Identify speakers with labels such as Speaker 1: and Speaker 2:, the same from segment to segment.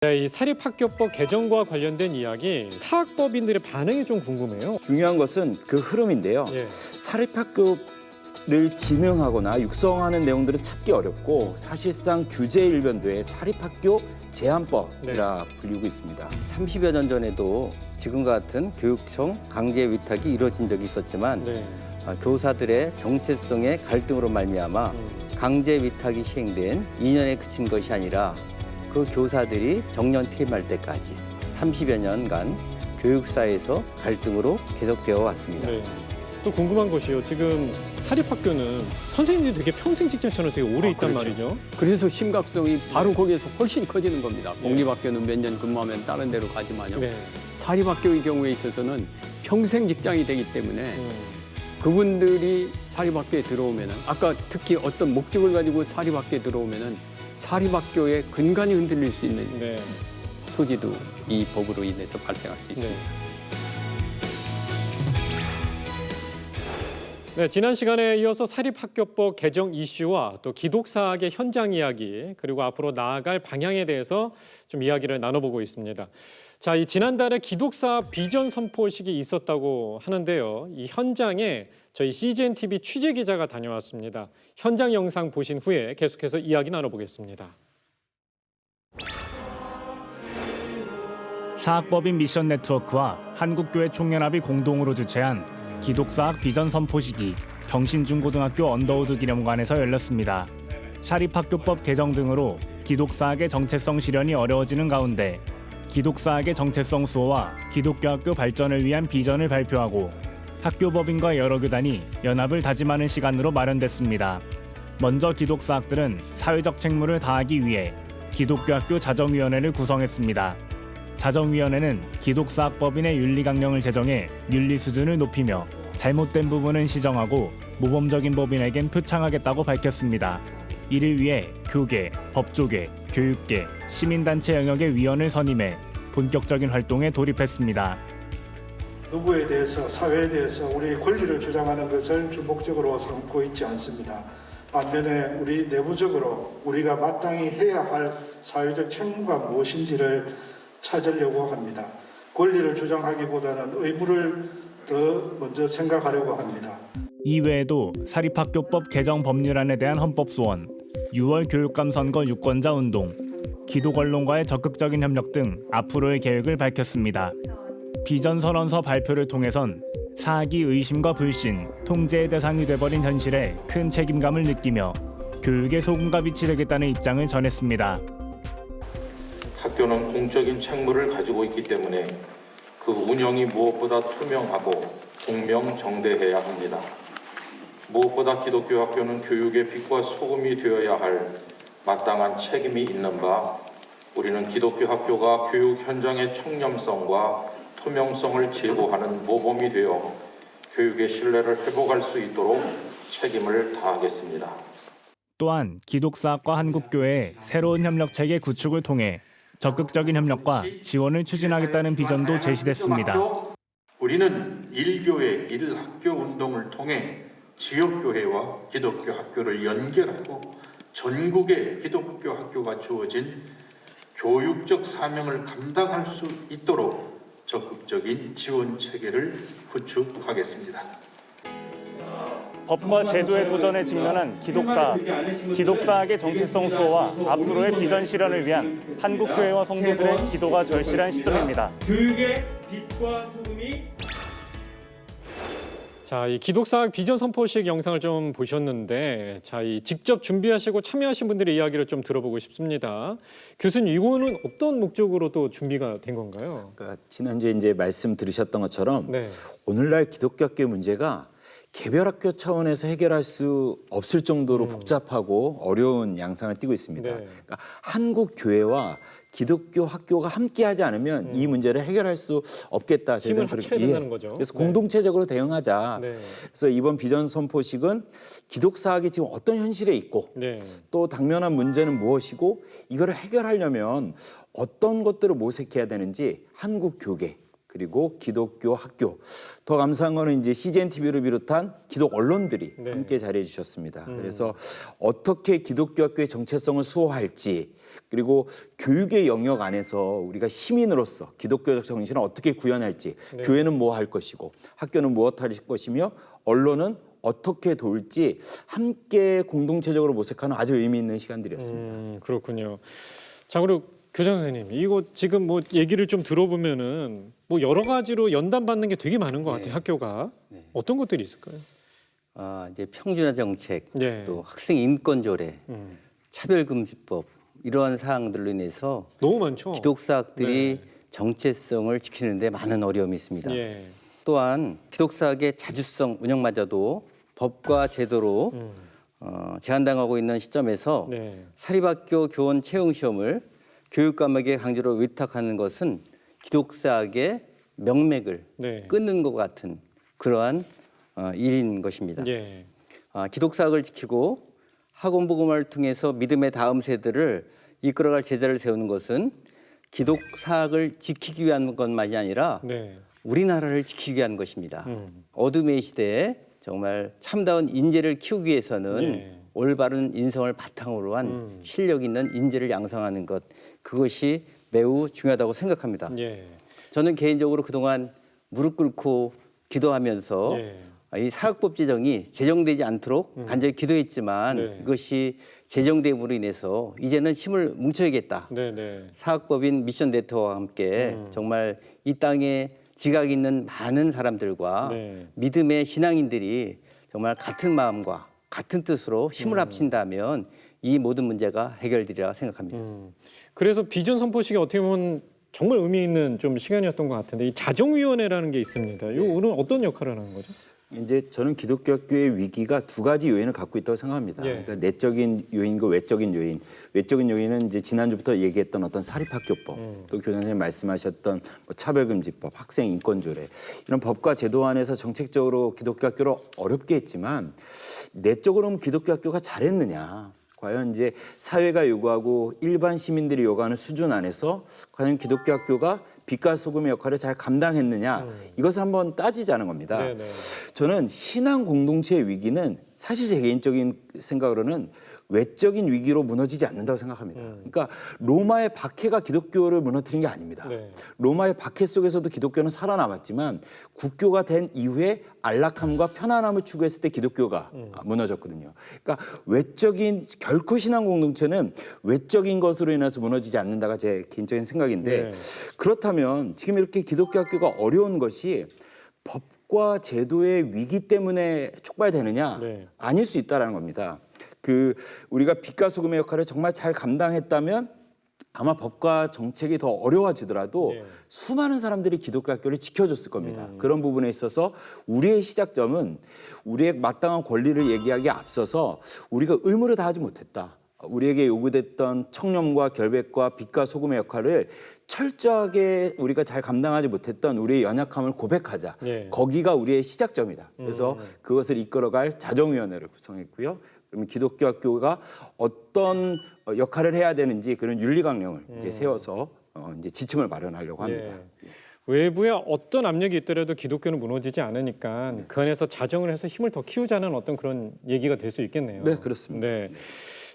Speaker 1: 네, 이 사립학교법 개정과 관련된 이야기, 사학법인들의 반응이 좀 궁금해요.
Speaker 2: 중요한 것은 그 흐름인데요.
Speaker 1: 예.
Speaker 2: 사립학교를 진흥하거나 육성하는 내용들은 찾기 어렵고 사실상 규제 일변도의 사립학교 제한법이라 불리고 있습니다.
Speaker 3: 30여 년 전에도 지금과 같은 교육청 강제 위탁이 이루어진 적이 있었지만
Speaker 1: 네.
Speaker 3: 교사들의 정체성의 갈등으로 말미암아 강제 위탁이 시행된 2년에 그친 것이 아니라 그 교사들이 정년 퇴임할 때까지 30여 년간 교육사에서 갈등으로 계속되어 왔습니다.
Speaker 1: 네. 또 궁금한 것이요. 지금 사립학교는 선생님들이 되게 평생 직장처럼 되게 오래 있단
Speaker 4: 그렇죠.
Speaker 1: 말이죠.
Speaker 4: 그래서 심각성이 바로 거기에서 훨씬 커지는 겁니다. 공립학교는 몇 년 근무하면 다른 데로 가지만요.
Speaker 1: 네.
Speaker 4: 사립학교의 경우에 있어서는 평생 직장이 되기 때문에 그분들이 사립학교에 들어오면은 아까 특히 어떤 목적을 가지고 사립학교에 들어오면은 사립학교의 근간이 흔들릴 수 있는
Speaker 1: 네.
Speaker 4: 소지도 이 법으로 인해서 발생할 수 있습니다.
Speaker 1: 네, 지난 시간에 이어서 사립학교법 개정 이슈와 또 기독사학의 현장 이야기 그리고 앞으로 나아갈 방향에 대해서 좀 이야기를 나눠보고 있습니다. 자, 이 지난달에 기독사학 비전 선포식이 있었다고 하는데요. 이 현장에 저희 CGN TV 취재 기자가 다녀왔습니다. 현장 영상 보신 후에 계속해서 이야기 나눠보겠습니다.
Speaker 5: 사학법인 미션 네트워크와 한국교회 총연합이 공동으로 주최한 기독사학 비전 선포식이 경신중고등학교 언더우드 기념관에서 열렸습니다. 사립학교법 개정 등으로 기독사학의 정체성 실현이 어려워지는 가운데 기독사학의 정체성 수호와 기독교 학교 발전을 위한 비전을 발표하고 학교법인과 여러 교단이 연합을 다짐하는 시간으로 마련됐습니다. 먼저 기독사학들은 사회적 책무를 다하기 위해 기독교 학교 자정위원회를 구성했습니다. 자정위원회는 기독사학법인의 윤리강령을 제정해 윤리 수준을 높이며 잘못된 부분은 시정하고 모범적인 법인에겐 표창하겠다고 밝혔습니다. 이를 위해 교계, 법조계, 교육계, 시민단체 영역의 위원을 선임해 본격적인 활동에 돌입했습니다.
Speaker 6: 누구에 대해서, 사회에 대해서 우리의 권리를 주장하는 것을 주목적으로 삼고 있지 않습니다. 반면에 우리 내부적으로 우리가 마땅히 해야 할 사회적 책무가 무엇인지를 찾으려고 합니다. 권리를 주장하기보다는 의무를 더 먼저 생각하려고 합니다.
Speaker 5: 이외에도 사립학교법 개정 법률안에 대한 헌법 소원, 6월 교육감 선거 유권자 운동, 기독 언론과의 적극적인 협력 등 앞으로의 계획을 밝혔습니다. 비전 선언서 발표를 통해선 사학이 의심과 불신, 통제의 대상이 돼버린 현실에 큰 책임감을 느끼며 교육의 소금과 빛이 되겠다는 입장을 전했습니다.
Speaker 7: 학교는 공적인 책무를 가지고 있기 때문에 그 운영이 무엇보다 투명하고 공명정대해야 합니다. 무엇보다 기독교 학교는 교육의 빛과 소금이 되어야 할 마땅한 책임이 있는 바, 우리는 기독교 학교가 교육 현장의 청렴성과 투명성을 제고하는 모범이 되어 교육의 신뢰를 회복할 수 있도록 책임을 다하겠습니다.
Speaker 5: 또한 기독사학과 한국교회의 새로운 협력체계 구축을 통해 적극적인 협력과 지원을 추진하겠다는 비전도 제시됐습니다.
Speaker 8: 우리는 1교회 1학교 운동을 통해 지역교회와 기독교 학교를 연결하고 전국의 기독교 학교가 주어진 교육적 사명을 감당할 수 있도록 적극적인 지원 체계를 구축하겠습니다.
Speaker 5: 법과 제도의 도전에 직면한 기독사학, 기독사학의 정체성 수호와 앞으로의 비전 실현을 위한 한국교회와 성도들의 기도가 절실한 시점입니다.
Speaker 1: 교육의 빛과 소금이 자, 이 기독사학 비전 선포식 영상을 좀 보셨는데, 자, 이 직접 준비하시고 참여하신 분들의 이야기를 좀 들어보고 싶습니다. 교수님, 이거는 어떤 목적으로 또 준비가 된 건가요?
Speaker 2: 그러니까 지난주에 이제 말씀 들으셨던 것처럼
Speaker 1: 네.
Speaker 2: 오늘날 기독교 학교의 문제가 개별학교 차원에서 해결할 수 없을 정도로 복잡하고 어려운 양상을 띠고 있습니다.
Speaker 1: 네.
Speaker 2: 그러니까 한국 교회와 기독교 학교가 함께하지 않으면 이 문제를 해결할 수 없겠다.
Speaker 1: 힘을
Speaker 2: 저희들은
Speaker 1: 합쳐야 된다는 거죠.
Speaker 2: 그래서
Speaker 1: 네.
Speaker 2: 공동체적으로 대응하자.
Speaker 1: 네.
Speaker 2: 그래서 이번 비전 선포식은 기독사학이 지금 어떤 현실에 있고
Speaker 1: 네.
Speaker 2: 또 당면한 문제는 무엇이고 이거를 해결하려면 어떤 것들을 모색해야 되는지 한국 교계 그리고 기독교 학교. 더 감사한 거는 이제 CGN TV를 비롯한 기독 언론들이
Speaker 1: 네.
Speaker 2: 함께 자리해 주셨습니다. 그래서 어떻게 기독교 학교의 정체성을 수호할지, 그리고 교육의 영역 안에서 우리가 시민으로서 기독교적 정신을 어떻게 구현할지,
Speaker 1: 네.
Speaker 2: 교회는 뭐 할 것이고 학교는 무엇 할 것이며 언론은 어떻게 도울지 함께 공동체적으로 모색하는 아주 의미 있는 시간들이었습니다.
Speaker 1: 그렇군요. 자, 그리고 교장 선생님, 이거 지금 뭐 얘기를 좀 들어보면은 뭐 여러 가지로 연단 받는 게 되게 많은 것 같아요. 학교가 어떤 것들이 있을까요?
Speaker 3: 이제 평준화 정책,
Speaker 1: 네.
Speaker 3: 또 학생 인권 조례,
Speaker 1: 음.
Speaker 3: 차별금지법 이러한 사항들로 인해서
Speaker 1: 너무 많죠.
Speaker 3: 기독사학들이
Speaker 1: 네.
Speaker 3: 정체성을 지키는데 많은 어려움이 있습니다.
Speaker 1: 예.
Speaker 3: 또한 기독사학의 자주성 운영마저도 법과 제도로 제한당하고 있는 시점에서
Speaker 1: 네.
Speaker 3: 사립학교 교원 채용 시험을 교육 과목에 강제로 위탁하는 것은 기독사학의 명맥을
Speaker 1: 네.
Speaker 3: 끊는 것 같은 그러한 일인 것입니다.
Speaker 1: 예.
Speaker 3: 기독사학을 지키고 학원복음을 통해서 믿음의 다음 세대를 이끌어갈 제자를 세우는 것은 기독사학을 지키기 위한 것만이 아니라
Speaker 1: 네.
Speaker 3: 우리나라를 지키기 위한 것입니다. 어둠의 시대에 정말 참다운 인재를 키우기 위해서는
Speaker 1: 예.
Speaker 3: 올바른 인성을 바탕으로 한 실력 있는 인재를 양성하는 것, 그것이 매우 중요하다고 생각합니다.
Speaker 1: 예.
Speaker 3: 저는 개인적으로 그동안 무릎 꿇고 기도하면서
Speaker 1: 예.
Speaker 3: 이 사학법 제정이 제정되지 않도록 간절히 기도했지만
Speaker 1: 네.
Speaker 3: 이것이 제정됨으로 인해서 이제는 힘을 뭉쳐야겠다.
Speaker 1: 네, 네.
Speaker 3: 사학법인 미션 네트워크와 함께 정말 이 땅에 지각 있는 많은 사람들과
Speaker 1: 네.
Speaker 3: 믿음의 신앙인들이 정말 같은 마음과 같은 뜻으로 힘을 합친다면 이 모든 문제가 해결되리라 생각합니다.
Speaker 1: 그래서 비전 선포식이 어떻게 보면 정말 의미 있는 좀 시간이었던 것 같은데 이 자정위원회라는 게 있습니다. 이 오늘 어떤 역할을 하는 거죠?
Speaker 2: 이제 저는 기독교 학교의 위기가 두 가지 요인을 갖고 있다고 생각합니다.
Speaker 1: 예.
Speaker 2: 그러니까 내적인 요인과 외적인 요인. 외적인 요인은 이제 지난주부터 얘기했던 어떤 사립학교법, 또 교장 선생님 말씀하셨던 뭐 차별금지법, 학생 인권조례 이런 법과 제도 안에서 정책적으로 기독교 학교를 어렵게 했지만 내적으로는 기독교 학교가 잘했느냐? 과연 이제 사회가 요구하고 일반 시민들이 요구하는 수준 안에서 과연 기독교 학교가 빛과 소금의 역할을 잘 감당했느냐 이것을 한번 따지자는 겁니다.
Speaker 1: 네네.
Speaker 2: 저는 신앙 공동체의 위기는 사실 제 개인적인 생각으로는 외적인 위기로 무너지지 않는다고 생각합니다. 그러니까 로마의 박해가 기독교를 무너뜨린 게 아닙니다.
Speaker 1: 네.
Speaker 2: 로마의 박해 속에서도 기독교는 살아남았지만 국교가 된 이후에 안락함과 편안함을 추구했을 때 기독교가 무너졌거든요. 그러니까 외적인 결코 신앙 공동체는 외적인 것으로 인해서 무너지지 않는다가 제 개인적인 생각인데
Speaker 1: 네.
Speaker 2: 그렇다면 지금 이렇게 기독교 학교가 어려운 것이 법과 제도의 위기 때문에 촉발되느냐?
Speaker 1: 네.
Speaker 2: 아닐 수 있다라는 겁니다. 우리가 빛과 소금의 역할을 정말 잘 감당했다면 아마 법과 정책이 더 어려워지더라도
Speaker 1: 네.
Speaker 2: 수많은 사람들이 기독교 학교를 지켜줬을 겁니다. 그런 부분에 있어서 우리의 시작점은 우리의 마땅한 권리를 얘기하기에 앞서서 우리가 의무를 다하지 못했다. 우리에게 요구됐던 청렴과 결백과 빛과 소금의 역할을 철저하게 우리가 잘 감당하지 못했던 우리의 연약함을 고백하자.
Speaker 1: 네.
Speaker 2: 거기가 우리의 시작점이다. 그래서 그것을 이끌어갈 자정위원회를 구성했고요. 그러면 기독교 학교가 어떤 역할을 해야 되는지 그런 윤리강령을 이제 세워서 이제 지침을 마련하려고 합니다.
Speaker 1: 예. 외부에 어떤 압력이 있더라도 기독교는 무너지지 않으니까 그 안에서 자정을 해서 힘을 더 키우자는 어떤 그런 얘기가 될 수 있겠네요.
Speaker 2: 네, 그렇습니다.
Speaker 1: 네.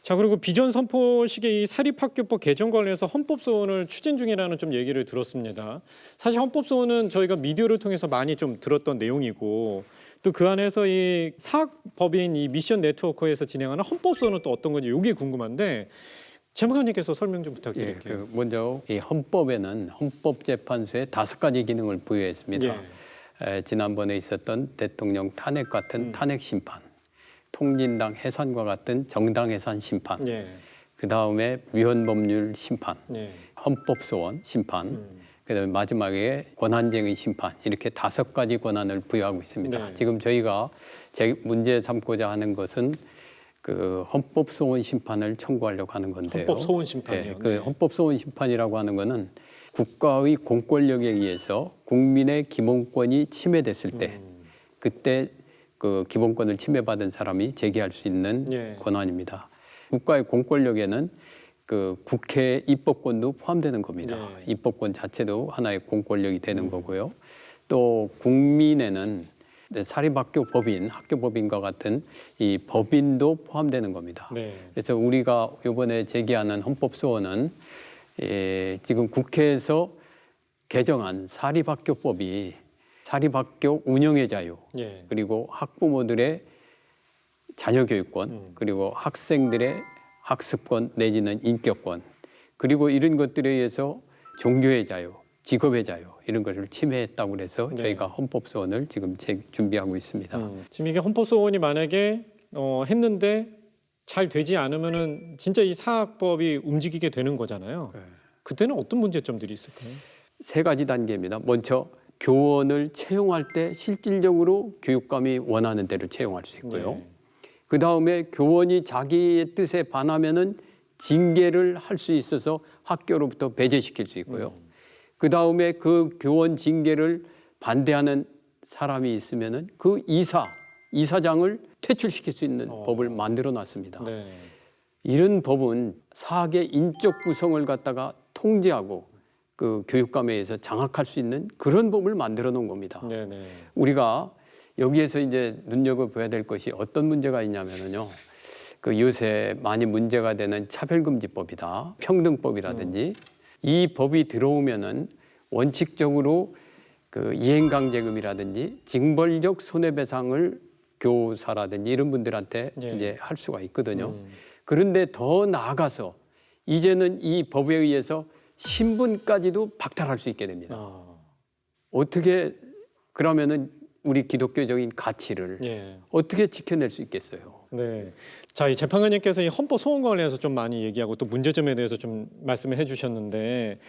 Speaker 1: 자, 그리고 비전 선포식의 이 사립학교법 개정 관련해서 헌법소원을 추진 중이라는 좀 얘기를 들었습니다. 사실 헌법소원은 저희가 미디어를 통해서 많이 좀 들었던 내용이고 또 그 안에서 이 사학법인 이 미션 네트워크에서 진행하는 헌법소원은 또 어떤 건지 이게 궁금한데 재무관님께서 설명 좀 부탁드릴게요.
Speaker 4: 먼저 이 헌법에는 헌법재판소에 5가지 기능을 부여했습니다. 지난번에 있었던 대통령 탄핵 같은 탄핵 심판, 통진당 해산과 같은 정당 해산 심판,
Speaker 1: 예.
Speaker 4: 그 다음에 위헌법률 심판,
Speaker 1: 예.
Speaker 4: 헌법소원 심판, 그다음에 마지막에 권한쟁의 심판 이렇게 5가지 권한을 부여하고 있습니다.
Speaker 1: 네.
Speaker 4: 지금 저희가 문제 삼고자 하는 것은 그 헌법소원 심판을 청구하려고 하는 건데요.
Speaker 1: 헌법소원 심판이요.
Speaker 4: 네, 그 헌법소원 심판이라고 하는 것은 국가의 공권력에 의해서 국민의 기본권이 침해됐을 때 그때 그 기본권을 침해받은 사람이 제기할 수 있는
Speaker 1: 예.
Speaker 4: 권한입니다. 국가의 공권력에는 그 국회 입법권도 포함되는 겁니다.
Speaker 1: 네.
Speaker 4: 입법권 자체도 하나의 공권력이 되는 거고요. 또 국민에는 사립학교 법인, 학교법인과 같은 이 법인도 포함되는 겁니다.
Speaker 1: 네.
Speaker 4: 그래서 우리가 이번에 제기하는 헌법소원은 지금 국회에서 개정한 사립학교법이 사립학교 운영의 자유,
Speaker 1: 예.
Speaker 4: 그리고 학부모들의 자녀교육권, 그리고 학생들의 학습권 내지는 인격권, 그리고 이런 것들에 의해서 종교의 자유, 직업의 자유 이런 것을 침해했다고 그래서
Speaker 1: 네.
Speaker 4: 저희가 헌법소원을 지금 준비하고 있습니다.
Speaker 1: 지금 이게 헌법소원이 만약에 했는데 잘 되지 않으면은 진짜 이 사학법이 움직이게 되는 거잖아요.
Speaker 4: 네.
Speaker 1: 그때는 어떤 문제점들이 있을까요?
Speaker 4: 세 가지 단계입니다. 먼저 교원을 채용할 때 실질적으로 교육감이 원하는 대로 채용할 수 있고요.
Speaker 1: 네.
Speaker 4: 그 다음에 교원이 자기의 뜻에 반하면은 징계를 할 수 있어서 학교로부터 배제시킬 수 있고요. 그 다음에 그 교원 징계를 반대하는 사람이 있으면은 그 이사장을 퇴출시킬 수 있는 법을 만들어 놨습니다.
Speaker 1: 네.
Speaker 4: 이런 법은 사학의 인적 구성을 갖다가 통제하고 그 교육감에 의해서 장악할 수 있는 그런 법을 만들어 놓은 겁니다.
Speaker 1: 네, 네.
Speaker 4: 우리가 여기에서 이제 눈여겨봐야 될 것이 어떤 문제가 있냐면요. 그 요새 많이 문제가 되는 차별금지법이다, 평등법이라든지 이 법이 들어오면은 원칙적으로 그 이행강제금이라든지 징벌적 손해배상을 교사라든지 이런 분들한테
Speaker 1: 예.
Speaker 4: 이제 할 수가 있거든요. 그런데 더 나아가서 이제는 이 법에 의해서 신분까지도 박탈할 수 있게 됩니다. 어떻게 그러면은 우리 기독교적인 가치를
Speaker 1: 예.
Speaker 4: 어떻게 지켜낼 수 있겠어요?
Speaker 1: 네. 자, 이 재판관님께서 이 헌법 소원과 관련해서 좀 많이 얘기하고 또 문제점에 대해서 좀 말씀을 해주셨는데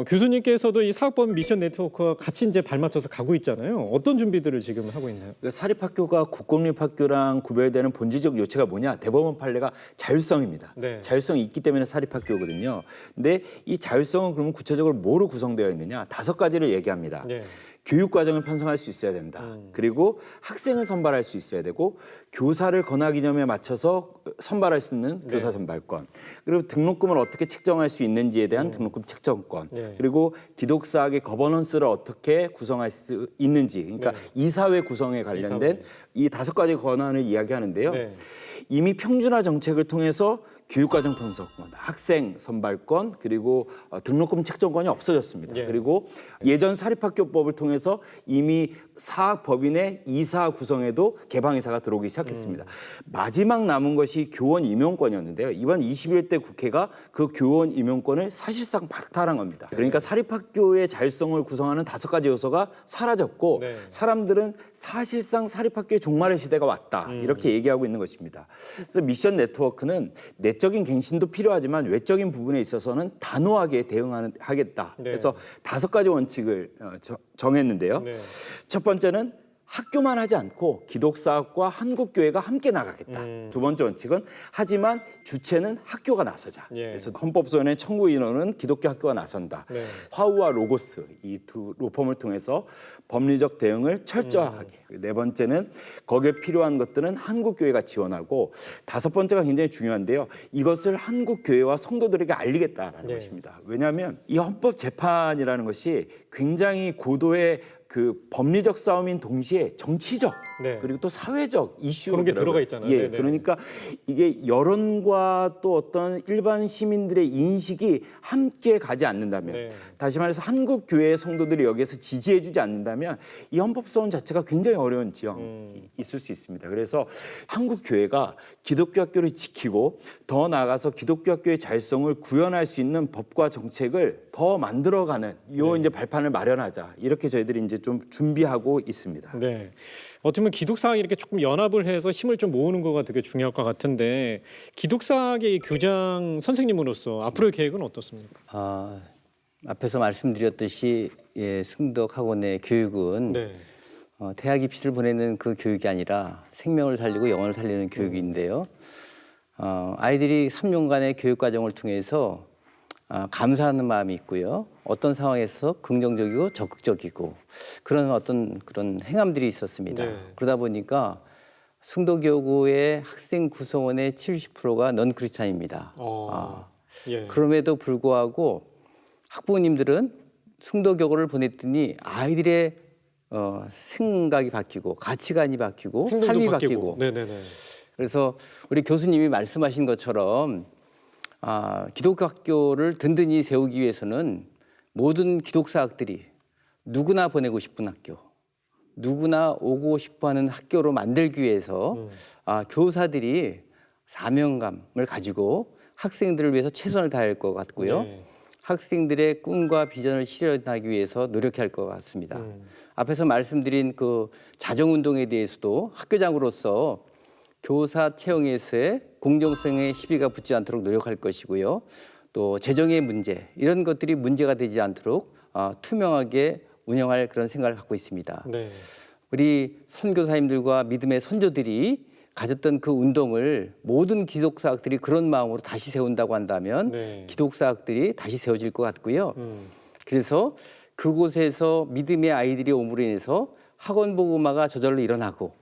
Speaker 1: 교수님께서도 이 사학법 미션 네트워크와 같이 이제 발맞춰서 가고 있잖아요. 어떤 준비들을 지금 하고 있나요?
Speaker 2: 그러니까 사립학교가 국공립학교랑 구별되는 본질적 요체가 뭐냐? 대법원 판례가 자율성입니다.
Speaker 1: 네.
Speaker 2: 자율성이 있기 때문에 사립학교거든요. 근데 이 자율성은 그러면 구체적으로 뭐로 구성되어 있느냐? 5가지를 얘기합니다.
Speaker 1: 네.
Speaker 2: 교육 과정을 편성할 수 있어야 된다. 그리고 학생을 선발할 수 있어야 되고 교사를 권하 기념에 맞춰서 선발할 수 있는 교사 선발권. 그리고 등록금을 어떻게 책정할 수 있는지에 대한 등록금 책정권.
Speaker 1: 네.
Speaker 2: 그리고 기독사학의 거버넌스를 어떻게 구성할 수 있는지. 그러니까
Speaker 1: 네.
Speaker 2: 이사회 구성에 관련된 이 5가지 권한을 이야기하는데요.
Speaker 1: 네.
Speaker 2: 이미 평준화 정책을 통해서 교육과정 편성권, 학생 선발권, 그리고 등록금 책정권이 없어졌습니다.
Speaker 1: 예.
Speaker 2: 그리고 예전 사립학교법을 통해서 이미 사학법인의 이사 구성에도 개방이사가 들어오기 시작했습니다. 마지막 남은 것이 교원 임용권이었는데요. 이번 21대 국회가 그 교원 임용권을 사실상 박탈한 겁니다. 그러니까 사립학교의 자율성을 구성하는 5가지 요소가 사라졌고
Speaker 1: 네.
Speaker 2: 사람들은 사실상 사립학교의 종말의 시대가 왔다. 이렇게 얘기하고 있는 것입니다. 그래서 미션 네트워크는 내적인 갱신도 필요하지만 외적인 부분에 있어서는 단호하게 대응하겠다.
Speaker 1: 네.
Speaker 2: 그래서 5가지 원칙을 정했는데요.
Speaker 1: 네.
Speaker 2: 첫 번째는 학교만 하지 않고 기독사학과 한국교회가 함께 나가겠다. 2번째 원칙은 하지만 주체는 학교가 나서자.
Speaker 1: 예.
Speaker 2: 그래서 헌법소원의 청구 인원은 기독교 학교가 나선다.
Speaker 1: 네.
Speaker 2: 화우와 로고스 이 두 로펌을 통해서 법리적 대응을 철저하게. 4번째는 거기에 필요한 것들은 한국교회가 지원하고 5번째가 굉장히 중요한데요. 이것을 한국교회와 성도들에게 알리겠다라는
Speaker 1: 네.
Speaker 2: 것입니다. 왜냐하면 이 헌법재판이라는 것이 굉장히 고도의 그 법리적 싸움인 동시에 정치적
Speaker 1: 네.
Speaker 2: 그리고 또 사회적 이슈가
Speaker 1: 그런 게 들어가 있잖아요.
Speaker 2: 예,
Speaker 1: 네네.
Speaker 2: 그러니까 이게 여론과 또 어떤 일반 시민들의 인식이 함께 가지 않는다면,
Speaker 1: 네.
Speaker 2: 다시 말해서 한국 교회의 성도들이 여기에서 지지해주지 않는다면 이 헌법소원 자체가 굉장히 어려운 지형이 있을 수 있습니다. 그래서 한국 교회가 기독교 학교를 지키고 더 나아가서 기독교 학교의 자율성을 구현할 수 있는 법과 정책을 더 만들어가는 이제 발판을 마련하자 이렇게 저희들이 이제 좀 준비하고 있습니다.
Speaker 1: 네. 어떻게 보면 기독사학이 이렇게 조금 연합을 해서 힘을 좀 모으는 거가 되게 중요할 것 같은데 기독사학의 이 교장 선생님으로서 앞으로의 계획은 어떻습니까?
Speaker 3: 앞에서 말씀드렸듯이 승덕학원의 교육은
Speaker 1: 네.
Speaker 3: 대학 입시를 보내는 그 교육이 아니라 생명을 살리고 영혼을 살리는 교육인데요. 아이들이 3년간의 교육 과정을 통해서 감사하는 마음이 있고요. 어떤 상황에서 긍정적이고 적극적이고 그런 행함들이 있었습니다.
Speaker 1: 네.
Speaker 3: 그러다 보니까 승도교구의 학생 구성원의 70%가 넌 크리스찬입니다.
Speaker 1: 예.
Speaker 3: 그럼에도 불구하고 학부모님들은 승도교구를 보냈더니 아이들의 생각이 바뀌고 가치관이 바뀌고
Speaker 1: 행동도
Speaker 3: 삶이 바뀌고
Speaker 1: 네네네.
Speaker 3: 그래서 우리 교수님이 말씀하신 것처럼 기독교 학교를 든든히 세우기 위해서는 모든 기독사학들이 누구나 보내고 싶은 학교, 누구나 오고 싶어하는 학교로 만들기 위해서 교사들이 사명감을 가지고 학생들을 위해서 최선을 다할 것 같고요.
Speaker 1: 네.
Speaker 3: 학생들의 꿈과 비전을 실현하기 위해서 노력해야 할 것 같습니다. 앞에서 말씀드린 그 자정운동에 대해서도 학교장으로서 교사 채용에서의 공정성의 시비가 붙지 않도록 노력할 것이고요. 또 재정의 문제 이런 것들이 문제가 되지 않도록 투명하게 운영할 그런 생각을 갖고 있습니다.
Speaker 1: 네.
Speaker 3: 우리 선교사님들과 믿음의 선조들이 가졌던 그 운동을 모든 기독사학들이 그런 마음으로 다시 세운다고 한다면
Speaker 1: 네.
Speaker 3: 기독사학들이 다시 세워질 것 같고요. 그래서 그곳에서 믿음의 아이들이 오므로 인해서 학원 복음화가 저절로 일어나고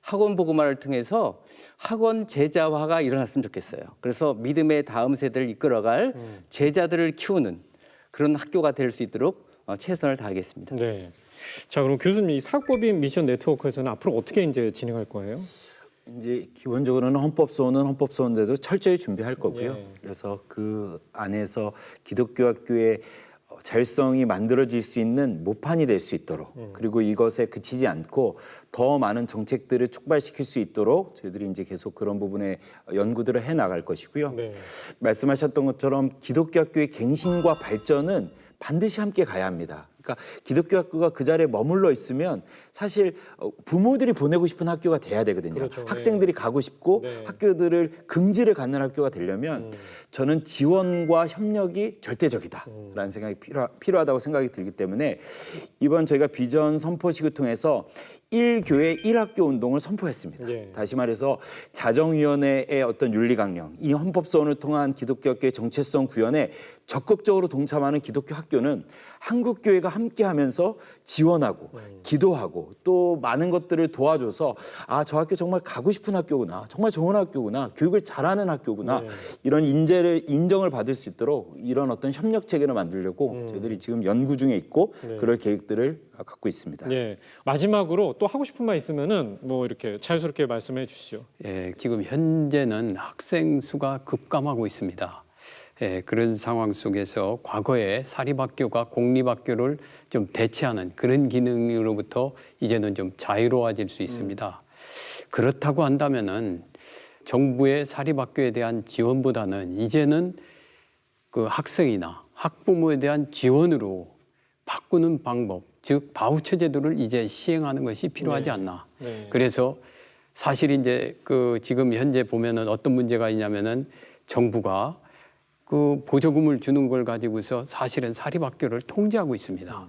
Speaker 3: 학원 복음화를 통해서 학원 제자화가 일어났으면 좋겠어요. 그래서 믿음의 다음 세대를 이끌어갈 제자들을 키우는 그런 학교가 될 수 있도록 최선을 다하겠습니다.
Speaker 1: 네. 자, 그럼 교수님 이 사학법인 미션 네트워크에서는 앞으로 어떻게 이제 진행할 거예요?
Speaker 2: 이제 기본적으로는 헌법소원은 헌법소원대로 철저히 준비할 거고요.
Speaker 1: 예.
Speaker 2: 그래서 그 안에서 기독교 학교의 자율성이 만들어질 수 있는 모판이 될 수 있도록 그리고 이것에 그치지 않고 더 많은 정책들을 촉발시킬 수 있도록 저희들이 이제 계속 그런 부분에 연구들을 해 나갈 것이고요.
Speaker 1: 네.
Speaker 2: 말씀하셨던 것처럼 기독교 학교의 갱신과 발전은 반드시 함께 가야 합니다. 그러니까 기독교 학교가 그 자리에 머물러 있으면 사실 부모들이 보내고 싶은 학교가 돼야 되거든요.
Speaker 1: 그렇죠.
Speaker 2: 학생들이 가고 싶고
Speaker 1: 네.
Speaker 2: 학교들을 긍지를 갖는 학교가 되려면 저는 지원과 협력이 절대적이다라는 생각이 필요하다고 생각이 들기 때문에 이번 저희가 비전 선포식을 통해서 1교회 1학교 운동을 선포했습니다.
Speaker 1: 예.
Speaker 2: 다시 말해서 자정위원회의 어떤 윤리강령, 이 헌법소원을 통한 기독교학교의 정체성 구현에 적극적으로 동참하는 기독교 학교는 한국교회가 함께하면서 지원하고 기도하고 또 많은 것들을 도와줘서 저 학교 정말 가고 싶은 학교구나, 정말 좋은 학교구나, 교육을 잘하는 학교구나
Speaker 1: 네.
Speaker 2: 이런 인정을 받을 수 있도록 이런 어떤 협력 체계를 만들려고 저희들이 지금 연구 중에 있고
Speaker 1: 네.
Speaker 2: 그럴 계획들을 갖고 있습니다.
Speaker 1: 예. 마지막으로 또 하고 싶은 말 있으면은 뭐 이렇게 자유스럽게 말씀해 주시죠.
Speaker 4: 예, 지금 현재는 학생 수가 급감하고 있습니다. 예, 그런 상황 속에서 과거에 사립학교가 공립학교를 좀 대체하는 그런 기능으로부터 이제는 좀 자유로워질 수 있습니다. 그렇다고 한다면은 정부의 사립학교에 대한 지원보다는 이제는 그 학생이나 학부모에 대한 지원으로 바꾸는 방법, 즉 바우처 제도를 이제 시행하는 것이 필요하지 않나.
Speaker 1: 네.
Speaker 4: 그래서 사실 이제 그 지금 현재 보면은 어떤 문제가 있냐면은 정부가 그 보조금을 주는 걸 가지고서 사실은 사립학교를 통제하고 있습니다.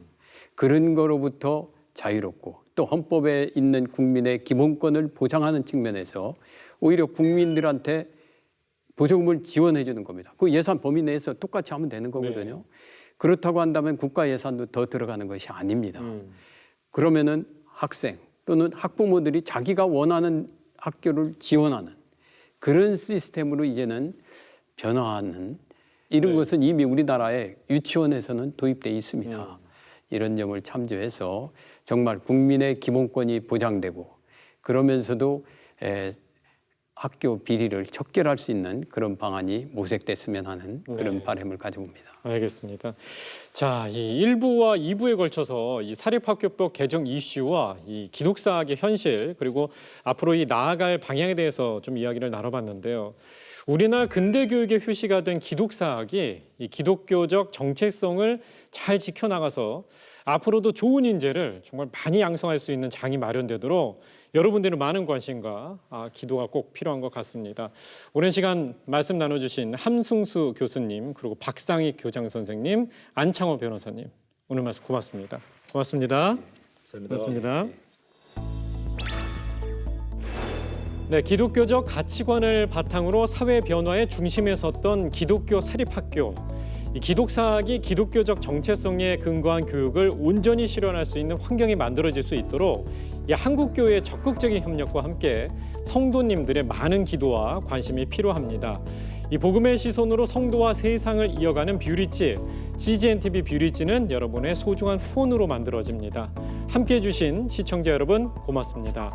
Speaker 4: 그런 거로부터 자유롭고 또 헌법에 있는 국민의 기본권을 보장하는 측면에서 오히려 국민들한테 보조금을 지원해 주는 겁니다. 그 예산 범위 내에서 똑같이 하면 되는 거거든요.
Speaker 1: 네.
Speaker 4: 그렇다고 한다면 국가 예산도 더 들어가는 것이 아닙니다. 그러면은 학생 또는 학부모들이 자기가 원하는 학교를 지원하는 그런 시스템으로 이제는 변화하는 이런
Speaker 1: 네.
Speaker 4: 것은 이미 우리나라의 유치원에서는 도입돼 있습니다. 이런 점을 참조해서 정말 국민의 기본권이 보장되고 그러면서도 학교 비리를 척결할 수 있는 그런 방안이 모색됐으면 하는 그런
Speaker 1: 네.
Speaker 4: 바람을 가져봅니다.
Speaker 1: 알겠습니다. 자, 이 1부와 2부에 걸쳐서 이 사립학교법 개정 이슈와 이 기독사학의 현실 그리고 앞으로 이 나아갈 방향에 대해서 좀 이야기를 나눠봤는데요. 우리나라 근대 교육의 휴시가 된 기독사학이 이 기독교적 정체성을 잘 지켜나가서 앞으로도 좋은 인재를 정말 많이 양성할 수 있는 장이 마련되도록 여러분들의 많은 관심과 기도가 꼭 필요한 것 같습니다. 오랜 시간 말씀 나눠주신 함승수 교수님, 그리고 박상익 교장 선생님, 안창호 변호사님, 오늘 말씀 고맙습니다. 고맙습니다. 고맙습니다. 네, 기독교적 가치관을 바탕으로 사회 변화의 중심에 섰던 기독교 사립학교. 이 기독사학이 기독교적 정체성에 근거한 교육을 온전히 실현할 수 있는 환경이 만들어질 수 있도록 이 한국교회의 적극적인 협력과 함께 성도님들의 많은 기도와 관심이 필요합니다. 이 복음의 시선으로 성도와 세상을 이어가는 뷰리지, CGN-TV 뷰리지는 여러분의 소중한 후원으로 만들어집니다. 함께해 주신 시청자 여러분 고맙습니다.